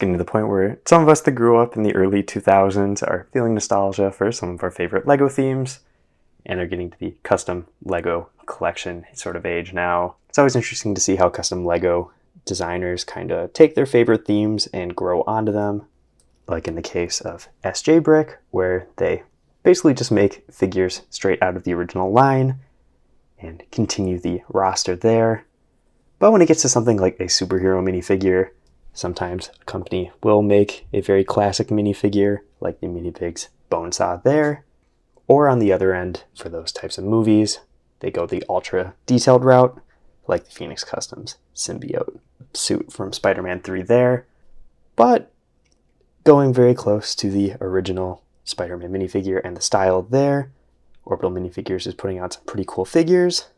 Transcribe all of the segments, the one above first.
getting to the point where some of us that grew up in the early 2000s are feeling nostalgia for some of our favorite Lego themes and are getting to the custom Lego collection sort of age now. It's always interesting to see how custom Lego designers kind of take their favorite themes and grow onto them, like in the case of SJ Brick, where they basically just make figures straight out of the original line and continue the roster there. But when it gets to something like a superhero minifigure, sometimes a company will make a very classic minifigure, like the Minifigs Bonesaw there. Or on the other end, for those types of movies, they go the ultra detailed route, like the Phoenix Customs Symbiote suit from Spider-Man 3 there. But going very close to the original Spider-Man minifigure and the style there, Orbital Minifigures is putting out some pretty cool figures,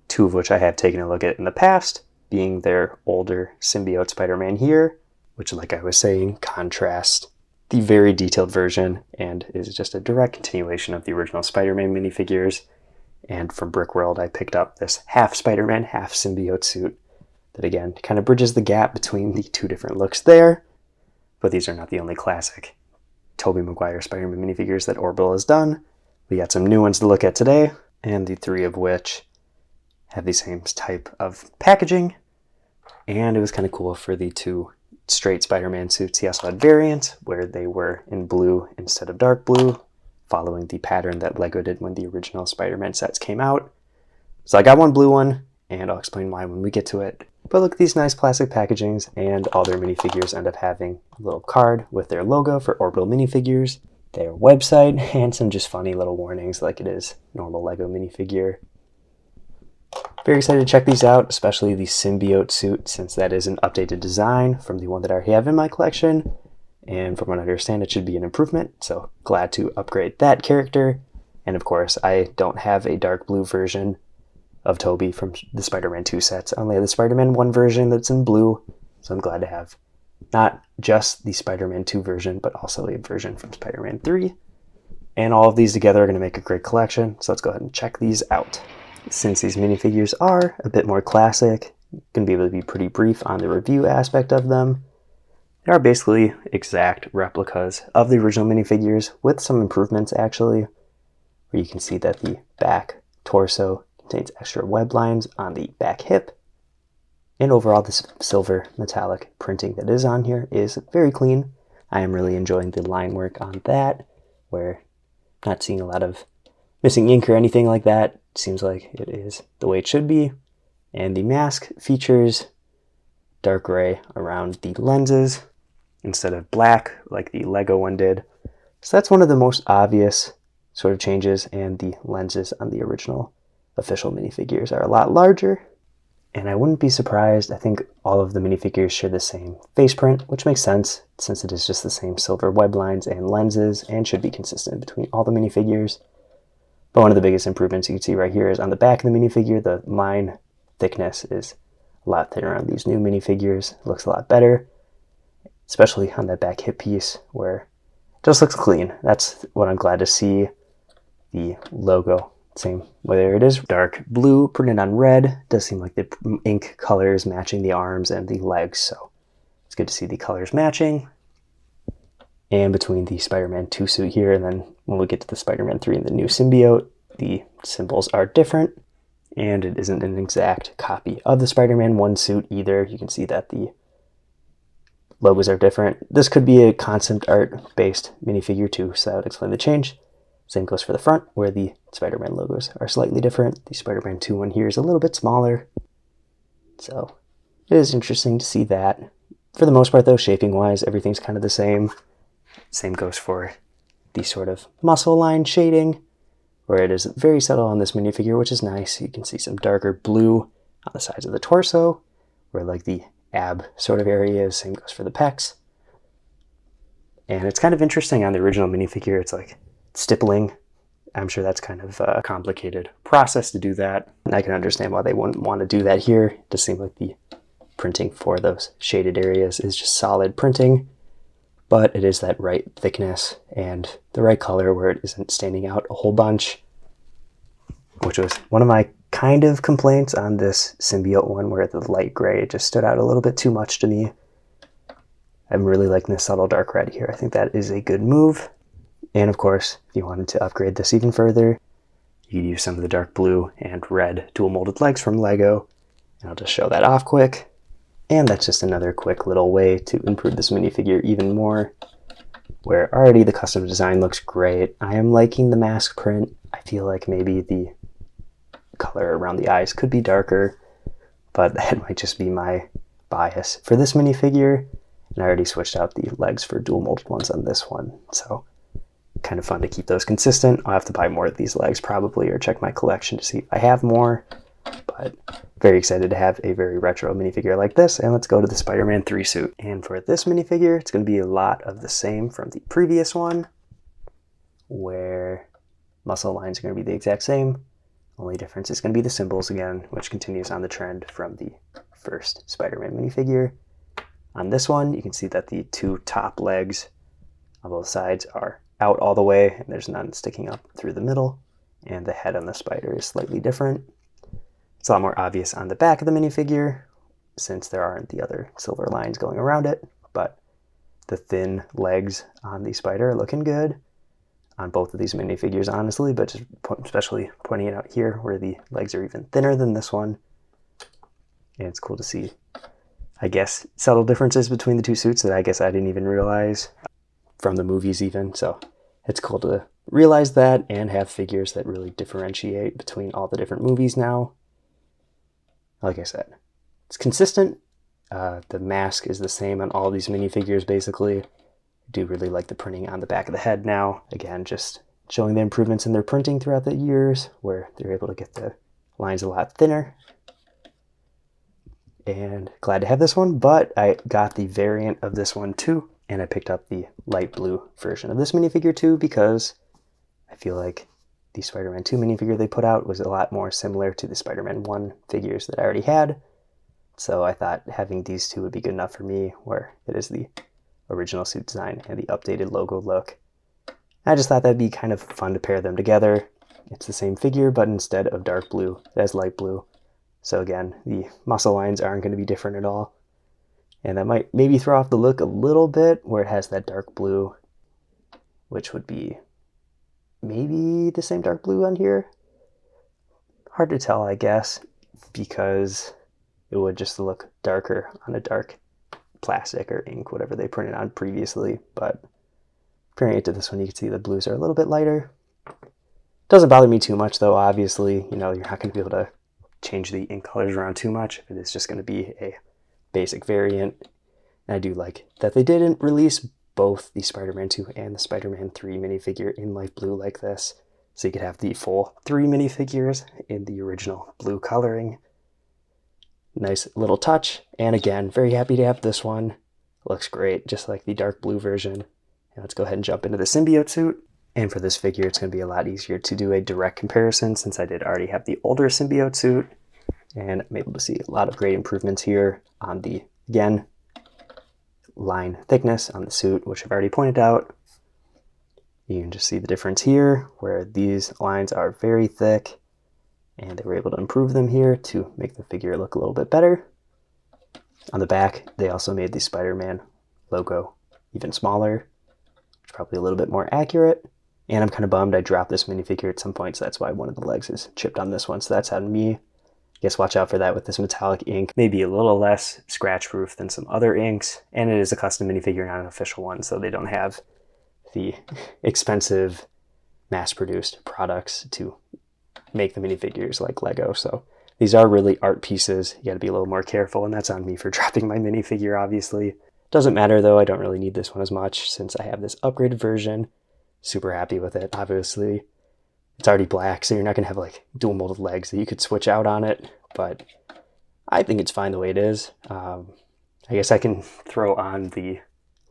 two of which I have taken a look at in the past, being their older Symbiote Spider-Man here, which, like I was saying, contrasts the very detailed version and is just a direct continuation of the original Spider-Man minifigures. And from Brickworld, I picked up this half Spider-Man, half Symbiote suit that, again, kind of bridges the gap between the two different looks there. But these are not the only classic Tobey Maguire Spider-Man minifigures that Orbital has done. We got some new ones to look at today, and the three of which have the same type of packaging. And it was kind of cool for the two straight Spider-Man suits. He also had variants where they were in blue instead of dark blue, following the pattern that Lego did when the original Spider-Man sets came out. So I got one blue one, and I'll explain why when we get to it. But look at these nice plastic packagings, and all their minifigures end up having a little card with their logo for Orbital Minifigures, their website, and some just funny little warnings like it is normal Lego minifigure. Very excited to check these out, especially the Symbiote suit, since that is an updated design from the one that I already have in my collection. And from what I understand, it should be an improvement, so glad to upgrade that character. And of course, I don't have a dark blue version of Tobey from the Spider-Man 2 sets. I only have the Spider-Man 1 version that's in blue, so I'm glad to have not just the Spider-Man 2 version, but also a version from Spider-Man 3. And all of these together are going to make a great collection, so let's go ahead and check these out. Since these minifigures are a bit more classic, I'm going to be able to be pretty brief on the review aspect of them. They are basically exact replicas of the original minifigures, with some improvements actually, where you can see that the back torso contains extra web lines on the back hip. And overall, this silver metallic printing that is on here is very clean. I am really enjoying the line work on that, where I'm not seeing a lot of missing ink or anything like that. It seems like it is the way it should be. And the mask features dark gray around the lenses instead of black like the Lego one did. So that's one of the most obvious sort of changes, and the lenses on the original official minifigures are a lot larger. And I wouldn't be surprised, I think all of the minifigures share the same face print, which makes sense since it is just the same silver web lines and lenses and should be consistent between all the minifigures. But one of the biggest improvements you can see right here is on the back of the minifigure, the line thickness is a lot thinner on these new minifigures. It looks a lot better, especially on that back hip piece where it just looks clean. That's what I'm glad to see. The logo, same, whether it is dark blue printed on red, does seem like the ink colors matching the arms and the legs, so it's good to see the colors matching. And between the Spider-Man 2 suit here, and then when we get to the Spider-Man 3 and the new Symbiote, the symbols are different, and it isn't an exact copy of the Spider-Man 1 suit either. You can see that the logos are different. This could be a concept art-based minifigure too, so that would explain the change. Same goes for the front, where the Spider-Man logos are slightly different. The Spider-Man 2 one here is a little bit smaller, so it is interesting to see that. For the most part though, shaping-wise, everything's kind of the same. Same goes for the sort of muscle line shading, where it is very subtle on this minifigure, which is nice. You can see some darker blue on the sides of the torso, where like the ab sort of area is. Same goes for the pecs. And it's kind of interesting on the original minifigure, it's like stippling. I'm sure that's kind of a complicated process to do that. And I can understand why they wouldn't want to do that here. It does seem like the printing for those shaded areas is just solid printing. But it is that right thickness and the right color where it isn't standing out a whole bunch, which was one of my kind of complaints on this Symbiote one, where the light gray just stood out a little bit too much to me. I'm really liking this subtle dark red here. I think that is a good move. And of course, if you wanted to upgrade this even further, you could use some of the dark blue and red dual molded legs from Lego. And I'll just show that off quick. And that's just another quick little way to improve this minifigure even more, where already the custom design looks great. I am liking the mask print. I feel like maybe the color around the eyes could be darker, but that might just be my bias for this minifigure. And I already switched out the legs for dual molded ones on this one, so kind of fun to keep those consistent. I'll have to buy more of these legs probably, or check my collection to see if I have more, but very excited to have a very retro minifigure like this. And let's go to the Spider-Man 3 suit. And for this minifigure, it's going to be a lot of the same from the previous one, where muscle lines are going to be the exact same. Only difference is going to be the symbols again, which continues on the trend from the first Spider-Man minifigure. On this one, you can see that the two top legs on both sides are out all the way, and there's none sticking up through the middle, and the head on the spider is slightly different. It's a lot more obvious on the back of the minifigure, since there aren't the other silver lines going around it, but the thin legs on the spider are looking good on both of these minifigures, honestly, but just especially pointing it out here where the legs are even thinner than this one. And it's cool to see, I guess, subtle differences between the two suits that I guess I didn't even realize from the movies even. So it's cool to realize that and have figures that really differentiate between all the different movies now. Like I said, it's consistent. The mask is the same on all these minifigures, basically. I do really like the printing on the back of the head now. Again, just showing the improvements in their printing throughout the years, where they're able to get the lines a lot thinner. And glad to have this one, but I got the variant of this one too, and I picked up the light blue version of this minifigure too, because I feel like the Spider-Man 2 minifigure they put out was a lot more similar to the Spider-Man 1 figures that I already had. So I thought having these two would be good enough for me, where it is the original suit design and the updated logo look. I just thought that'd be kind of fun to pair them together. It's the same figure, but instead of dark blue, it has light blue. So again, the muscle lines aren't going to be different at all. And that might maybe throw off the look a little bit, where it has that dark blue, which would be maybe the same dark blue on here. Hard to tell, I guess, because it would just look darker on a dark plastic or ink, whatever they printed on previously. But comparing it to this one, you can see the blues are a little bit lighter. Doesn't bother me too much though, obviously. You know, you're not going to be able to change the ink colors around too much. It is just going to be a basic variant. And I do like that they didn't release both the Spider-Man 2 and the Spider-Man 3 minifigure in light blue like this. So you could have the full 3 minifigures in the original blue coloring. Nice little touch. And again, very happy to have this one. Looks great, just like the dark blue version. And let's go ahead and jump into the Symbiote suit. And for this figure, it's going to be a lot easier to do a direct comparison, since I did already have the older Symbiote suit. And I'm able to see a lot of great improvements here on the, again, line thickness on the suit, which I've already pointed out. You can just see the difference here, where these lines are very thick, and they were able to improve them here to make the figure look a little bit better. On the back, they also made the Spider-Man logo even smaller, which is probably a little bit more accurate. And I'm kind of bummed I dropped this minifigure at some point, so that's why one of the legs is chipped on this one. So that's on me. I guess watch out for that with this metallic ink. Maybe a little less scratch-proof than some other inks. And it is a custom minifigure, not an official one, so they don't have the expensive mass-produced products to make the minifigures like Lego. So these are really art pieces. You got to be a little more careful, and that's on me for dropping my minifigure, obviously. Doesn't matter though, I don't really need this one as much since I have this upgraded version. Super happy with it, obviously. It's already black, so you're not going to have like dual molded legs that you could switch out on it, but I think it's fine the way it is. I guess I can throw on the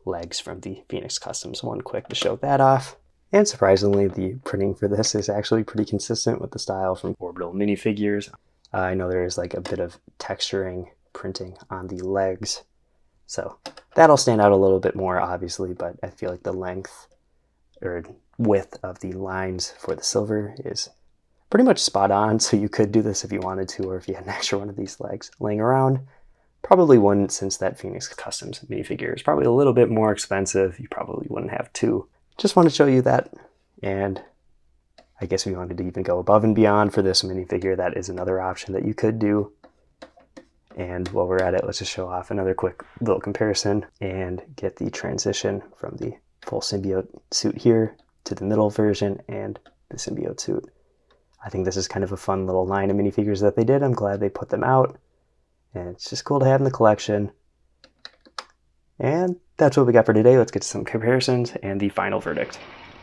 legs from the Phoenix Customs one quick to show that off. And surprisingly, the printing for this is actually pretty consistent with the style from Orbital Minifigures. I know there is like a bit of texturing printing on the legs, so that'll stand out a little bit more, obviously, but I feel like the length or width of the lines for the silver is pretty much spot on, so you could do this if you wanted to, or if you had an extra one of these legs laying around. Probably wouldn't, since that Phoenix Customs minifigure is probably a little bit more expensive. You probably wouldn't have two. Just want to show you that. And I guess if you wanted to even go above and beyond for this minifigure, that is another option that you could do. And while we're at it, let's just show off another quick little comparison and get the transition from the full symbiote suit here to the middle version and the symbiote suit. I think this is kind of a fun little line of minifigures that they did. I'm glad they put them out. And it's just cool to have in the collection. And that's what we got for today. Let's get to some comparisons and the final verdict.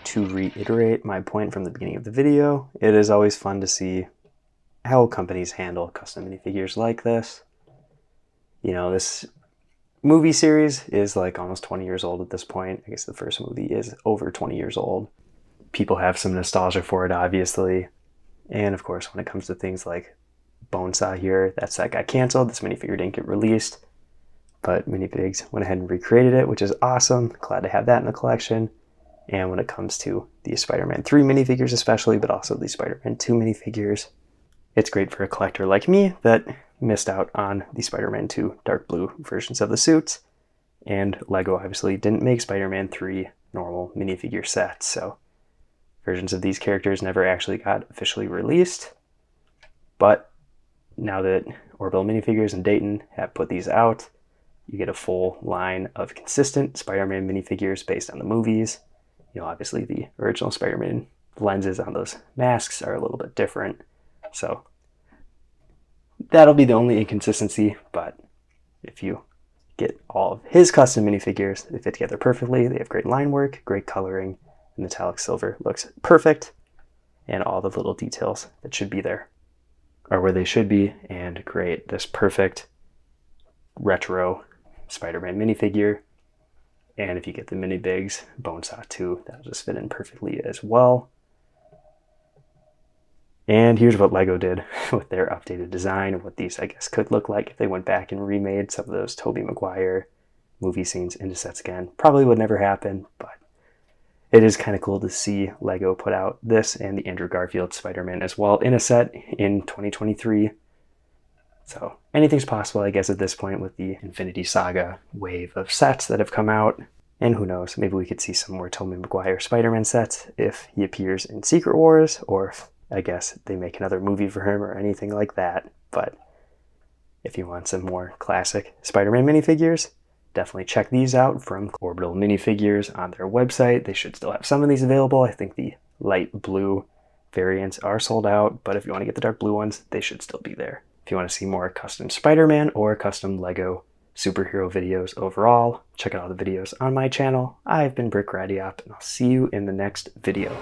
To reiterate my point from the beginning of the video, it is always fun to see how companies handle custom minifigures like this. You know, this movie series is like almost 20 years old at this point. I guess the first movie is over 20 years old. People have some nostalgia for it, obviously. And of course, when it comes to things like Bonesaw here, that set got canceled. This minifigure didn't get released. But Minifigs went ahead and recreated it, which is awesome. Glad to have that in the collection. And when it comes to the Spider-Man 3 minifigures especially, but also the Spider-Man 2 minifigures, it's great for a collector like me that missed out on the Spider-Man 2 dark blue versions of the suits. And LEGO obviously didn't make Spider-Man 3 normal minifigure sets, so versions of these characters never actually got officially released. But now that Orbital Minifigs and Dayton have put these out, you get a full line of consistent Spider-Man minifigures based on the movies. You know, obviously the original Spider-Man lenses on those masks are a little bit different, so that'll be the only inconsistency. But if you get all of his custom minifigures, they fit together perfectly. They have great line work, great coloring, and metallic silver looks perfect, and all the little details that should be there are where they should be, and create this perfect retro Spider-Man minifigure. And if you get the Minifigs Bonesaw 2, that'll just fit in perfectly as well. And here's what LEGO did with their updated design and what these, I guess, could look like if they went back and remade some of those Tobey Maguire movie scenes into sets again. Probably would never happen, but it is kind of cool to see LEGO put out this and the Andrew Garfield Spider-Man as well in a set in 2023. So anything's possible, I guess, at this point with the Infinity Saga wave of sets that have come out. And who knows, maybe we could see some more Tobey Maguire Spider-Man sets if he appears in Secret Wars, or if, I guess, they make another movie for him or anything like that. But if you want some more classic Spider-Man minifigures, definitely check these out from Orbital Minifigs on their website. They should still have some of these available. I think the light blue variants are sold out, but if you want to get the dark blue ones, they should still be there. If you want to see more custom Spider-Man or custom LEGO superhero videos overall, check out all the videos on my channel. I've been Brick Radiop, and I'll see you in the next video.